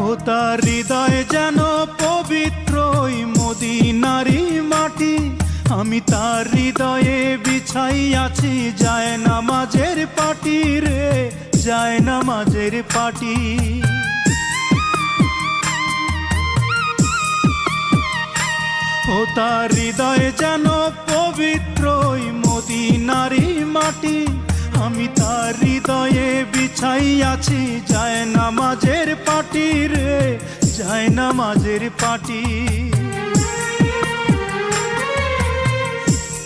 ও তার হৃদয় যেন পবিত্র ওই মদিনারি মাটি। আমি তার হৃদয়ে বিছাই আছি যায় নামাজের পাটি রে, যায় নামাজের পাটি। ও তার হৃদয় যেন পবিত্র ওই মদিনারি মাটি। আমি তার হৃদয়ে বিছাই আছি যায় নামাজের পাটি রে, যায় নামাজের পাটি।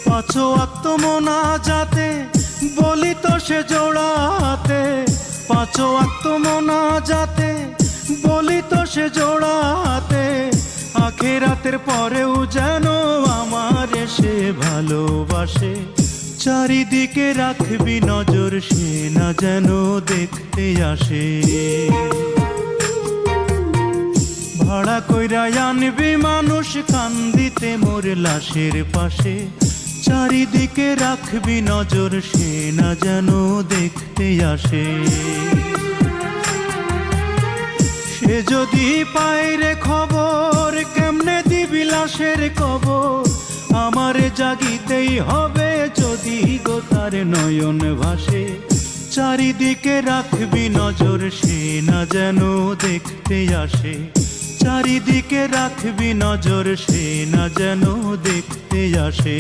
পাঁচ ওয়াক্ত মোনাজাতে বলি তো সে জোড়াতে, পাঁচ ওয়াক্ত মোনাজাতে বলি তো সে জোড়াতে। আখিরাতের পরেও যেন আমার সে ভালোবাসে। চারিদিকে রাখবি নজর সে না যেন দেখতে আসে। ভাড়া কইরা আনবি মানুষ কান্দিতে মোর লাশের পাশে। চারিদিকে রাখবি নজর সে না যেন দেখতে আসে। সে যদি পায় রে খবর কেমনে দিবি লাশের কবর। আমারে জাগিতেই হবে যদি গো তার নয়ন ভাসে। চারিদিকে রাখবি নজর সে না যেন দেখতে আসে। চারিদিকে রাখবি নজর সে না যেন দেখতে আসে।